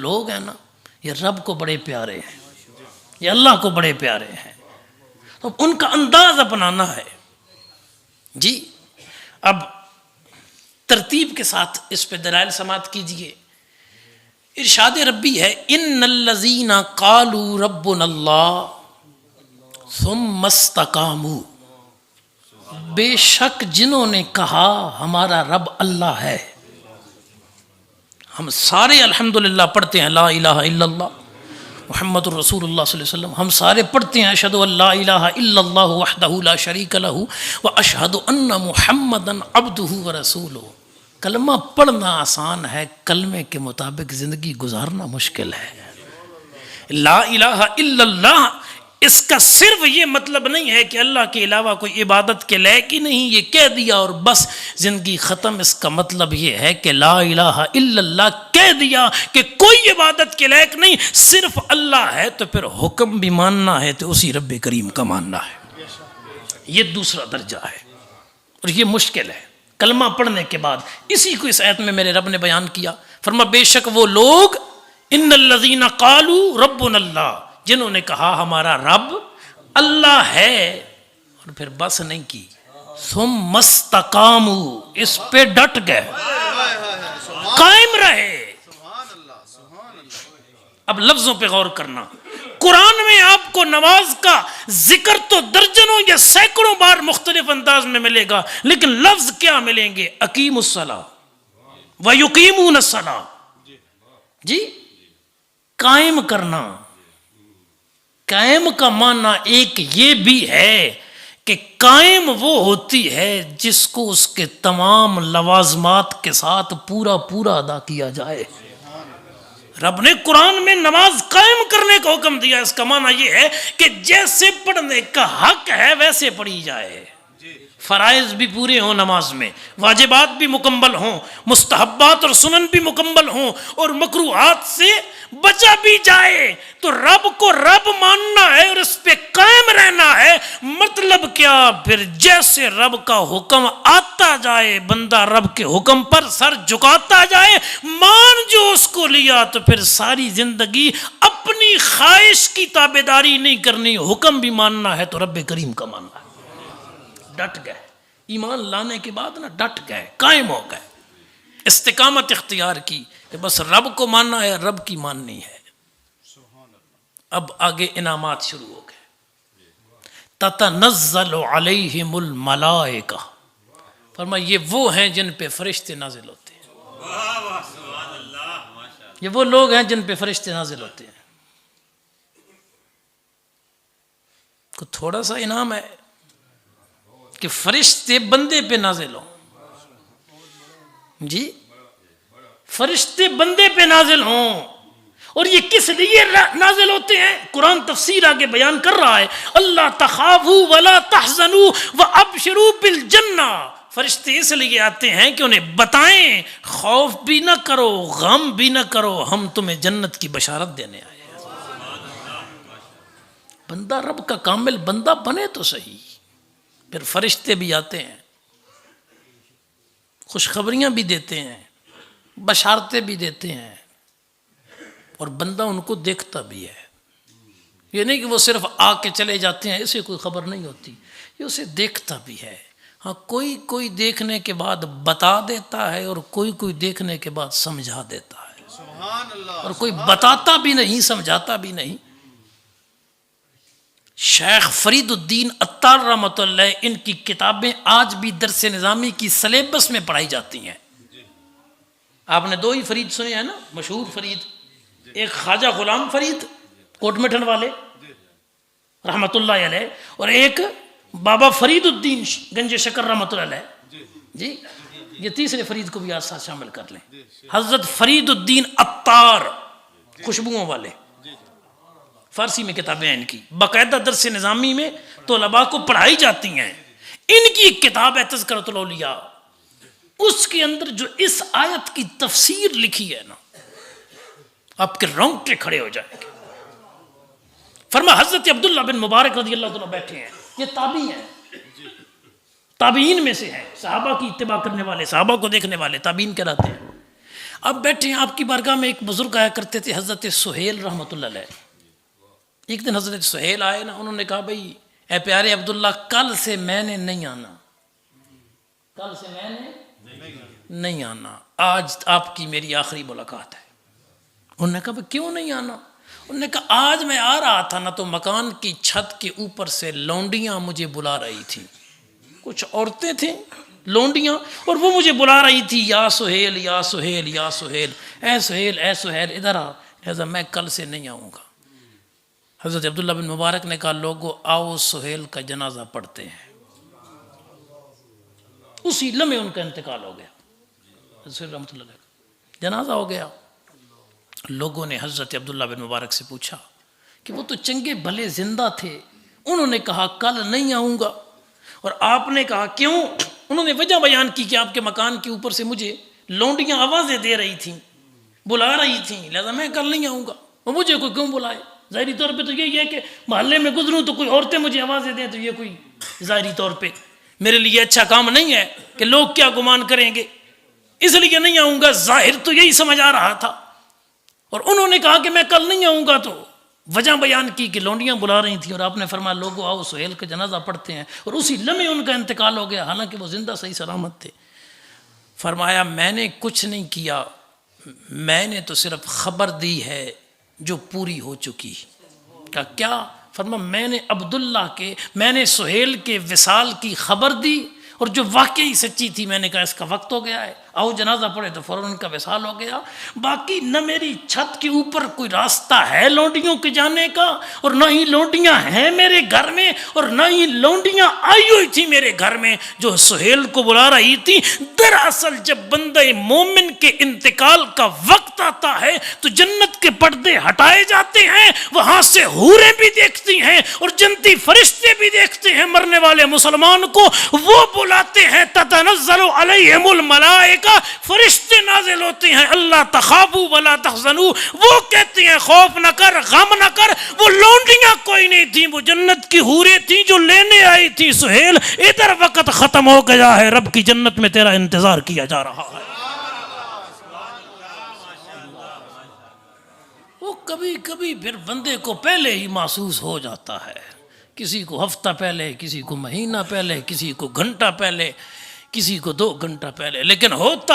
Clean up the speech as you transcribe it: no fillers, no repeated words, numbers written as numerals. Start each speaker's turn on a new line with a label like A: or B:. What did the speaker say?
A: لوگ ہیں نا یہ رب کو بڑے پیارے ہیں، یہ اللہ کو بڑے پیارے ہیں، تو ان کا انداز اپنانا ہے۔ جی اب ترتیب کے ساتھ اس پہ دلائل سماعت کیجئے۔ ارشاد ربی ہے ان الذین قالوا ربنا اللہ ثم استقاموا، بے شک جنہوں نے کہا ہمارا رب اللہ ہے۔ ہم سارے الحمدللہ پڑھتے ہیں لا الہ الا اللہ محمد الرسول اللہ صلی اللہ علیہ وسلم، ہم سارے پڑھتے ہیں اشہد ان لا الہ الا اللہ وحدہ لا شریک لہ واشہد ان محمدا عبدہ ورسولہ۔ کلمہ پڑھنا آسان ہے، کلمے کے مطابق زندگی گزارنا مشکل ہے۔ لا الہ الا اللہ اس کا صرف یہ مطلب نہیں ہے کہ اللہ کے علاوہ کوئی عبادت کے لائق ہی نہیں، یہ کہہ دیا اور بس زندگی ختم۔ اس کا مطلب یہ ہے کہ لا الہ الا اللہ کہہ دیا کہ کوئی عبادت کے لائق نہیں، صرف اللہ ہے، تو پھر حکم بھی ماننا ہے تو اسی رب کریم کا ماننا ہے۔ یہ دوسرا درجہ ہے اور یہ مشکل ہے کلمہ پڑھنے کے بعد۔ اسی کو اس آیت میں میرے رب نے بیان کیا، فرما بے شک وہ لوگ ان الذین قالوا ربنا اللہ، جنہوں نے کہا ہمارا رب اللہ ہے، اور پھر بس نہیں کی، ثم استقاموا، اس پہ ڈٹ گئے، قائم رہے۔ اب لفظوں پہ غور کرنا، قرآن میں آپ کو نماز کا ذکر تو درجنوں یا سینکڑوں بار مختلف انداز میں ملے گا، لیکن لفظ کیا ملیں گے؟ اقیموا الصلاۃ ویقیمون الصلاۃ، جی قائم کرنا۔ قائم کا معنی ایک یہ بھی ہے کہ قائم وہ ہوتی ہے جس کو اس کے تمام لوازمات کے ساتھ پورا پورا ادا کیا جائے۔ رب نے قرآن میں نماز قائم کرنے کا حکم دیا، اس کا معنی یہ ہے کہ جیسے پڑھنے کا حق ہے ویسے پڑھی جائے، فرائض بھی پورے ہوں نماز میں، واجبات بھی مکمل ہوں، مستحبات اور سنن بھی مکمل ہوں، اور مکروہات سے بچا بھی جائے۔ تو رب کو رب ماننا ہے اور اس پہ قائم رہنا ہے۔ مطلب کیا؟ پھر جیسے رب کا حکم آتا جائے بندہ رب کے حکم پر سر جھکاتا جائے، مان جو اس کو لیا، تو پھر ساری زندگی اپنی خواہش کی تابعداری نہیں کرنی، حکم بھی ماننا ہے تو رب کریم کا ماننا ہے۔ ڈٹ گئے، ایمان لانے کے بعد نا ڈٹ گئے، قائم ہو گئے، استقامت اختیار کی کہ بس رب کو ماننا ہے، رب کی ماننی ہے۔ اب آگے انعامات شروع ہو گئے۔ تتنزل علیہم الملائکہ، فرمایا یہ وہ ہیں جن پہ فرشتے نازل ہوتے ہیں، یہ وہ لوگ ہیں جن پہ فرشتے نازل ہوتے ہیں۔ کو تھوڑا سا انعام ہے کہ فرشتے بندے پہ نازل ہوں، جی فرشتے بندے پہ نازل ہوں، اور یہ کس لیے نازل ہوتے ہیں؟ قرآن تفسیر آگے بیان کر رہا ہے، اللہ تخافوا ولا تحزنوا وابشروا بالجنہ۔ فرشتے اس لیے آتے ہیں کہ انہیں بتائیں خوف بھی نہ کرو، غم بھی نہ کرو، ہم تمہیں جنت کی بشارت دینے آئے ہیں۔ بندہ رب کا کامل بندہ بنے تو صحیح۔ پھر فرشتے بھی آتے ہیں، خوشخبریاں بھی دیتے ہیں، بشارتیں بھی دیتے ہیں، اور بندہ ان کو دیکھتا بھی ہے۔ یہ نہیں کہ وہ صرف آ کے چلے جاتے ہیں، اسے کوئی خبر نہیں ہوتی، یہ اسے دیکھتا بھی ہے۔ ہاں کوئی دیکھنے کے بعد بتا دیتا ہے، اور کوئی دیکھنے کے بعد سمجھا دیتا ہے، اور کوئی بتاتا بھی نہیں سمجھاتا بھی نہیں۔ شیخ فرید الدین عطار رحمۃ اللہ، ان کی کتابیں آج بھی درس نظامی کی سلیبس میں پڑھائی جاتی ہیں۔ آپ نے دو ہی فرید سنے ہیں نا، مشہور فرید، ایک خواجہ غلام فرید کوٹ مٹن والے رحمۃ اللہ علیہ، اور ایک بابا فرید الدین گنج شکر رحمۃ اللہ علیہ، جی یہ تیسرے فرید کو بھی آج ساتھ شامل کر لیں، حضرت فرید الدین عطار خوشبوؤں والے، فارسی میں کتابیں ہیں ان کی، باقاعدہ درس نظامی میں طلباء کو پڑھائی جاتی ہیں۔ ان کی ایک کتاب ہے تذکرۃ الاولیاء، اس کے اندر جو اس آیت کی تفسیر لکھی ہے نا، آپ کے رونگٹے کھڑے ہو جائیں گے۔ فرما حضرت عبداللہ بن مبارک رضی اللہ عنہ بیٹھے ہیں، یہ تابعی ہیں، تابعین میں سے ہیں، صحابہ کی اتباع کرنے والے، صحابہ کو دیکھنے والے تابعین کہلاتے ہیں۔ اب بیٹھے ہیں آپ کی بارگاہ میں، ایک بزرگ آیا کرتے تھے حضرت سہیل رحمۃ اللہ علیہ. ایک دن حضرت سہیل آئے نا، انہوں نے کہا بھائی اے پیارے عبداللہ، کل سے میں نے نہیں آنا، کل سے میں نے نہیں آنا، آج آپ کی میری آخری ملاقات ہے. انہوں نے کہا بھائی کیوں نہیں آنا؟ انہوں نے کہا آج میں آ رہا تھا نا تو مکان کی چھت کے اوپر سے لونڈیاں مجھے بلا رہی تھیں، کچھ عورتیں تھیں لونڈیاں، اور وہ مجھے بلا رہی تھی یا سہیل یا سہیل یا سہیل، اے سہیل اے سہیل ادھر آ، لہذا میں کل سے نہیں آؤں گا. حضرت عبداللہ بن مبارک نے کہا لوگو آؤ سہیل کا جنازہ پڑھتے ہیں. اسی لمحے ان کا انتقال ہو گیا، حضرت رحمۃ اللہ علیہ کا جنازہ ہو گیا. لوگوں نے حضرت عبداللہ بن مبارک سے پوچھا کہ وہ تو چنگے بھلے زندہ تھے، انہوں نے کہا کل نہیں آؤں گا، اور آپ نے کہا کیوں؟ انہوں نے وجہ بیان کی کہ آپ کے مکان کے اوپر سے مجھے لونڈیاں آوازیں دے رہی تھیں، بلا رہی تھیں، لہذا میں کل نہیں آؤں گا. اور مجھے کوئی کیوں بلائے؟ ظاہری طور پہ تو یہی ہے کہ محلے میں گزروں تو کوئی عورتیں مجھے آوازیں دیں، تو یہ کوئی ظاہری طور پہ میرے لیے اچھا کام نہیں ہے کہ لوگ کیا گمان کریں گے، اس لیے نہیں آؤں گا. ظاہر تو یہی سمجھ آ رہا تھا. اور انہوں نے کہا کہ میں کل نہیں آؤں گا، تو وجہ بیان کی کہ لونڈیاں بلا رہی تھیں، اور آپ نے فرمایا لوگو آؤ سہیل کا جنازہ پڑھتے ہیں، اور اسی لمحے ان کا انتقال ہو گیا، حالانکہ وہ زندہ صحیح سلامت تھے. فرمایا میں نے کچھ نہیں کیا، میں نے تو صرف خبر دی ہے جو پوری ہو چکی. کہا کیا؟ فرمایا میں نے سہیل کے وصال کی خبر دی، اور جو واقعی سچی تھی. میں نے کہا اس کا وقت ہو گیا ہے، آؤ جنازہ پڑھے، تو فوراً ان کا وصال ہو گیا. باقی نہ میری چھت کے اوپر کوئی راستہ ہے لونڈیوں کے جانے کا، اور نہ ہی لونڈیاں ہیں میرے گھر میں، اور نہ ہی لونڈیاں آئی ہوئی تھی میرے گھر میں جو سہیل کو بلا رہی تھی. دراصل جب بندہ مومن کے انتقال کا وقت آتا ہے تو جنت کے پردے ہٹائے جاتے ہیں، وہاں سے حوریں بھی دیکھتی ہیں اور جنتی فرشتے بھی دیکھتے ہیں مرنے والے مسلمان کو. وہ بلاتے ہیں تتنزل علیہم الملائکہ، فرشتے نازل ہوتے ہیں، اللہ تخافوا ولا تحزنوا، وہ کہتے ہیں خوف نہ کر، غم نہ کر. وہ لونڈیاں کوئی نہیں تھیں، وہ جنت کی حوریں تھیں جو لینے آئی تھی سہیل. ادھر وقت ختم ہو گیا ہے، رب کی جنت میں تیرا انتظار کیا جا رہا ہے. وہ کبھی کبھی پھر بندے کو پہلے ہی محسوس ہو جاتا ہے، کسی کو ہفتہ پہلے، کسی کو مہینہ پہلے، کسی کو گھنٹہ پہلے، کسی کو 2 گھنٹہ پہلے، لیکن ہوتا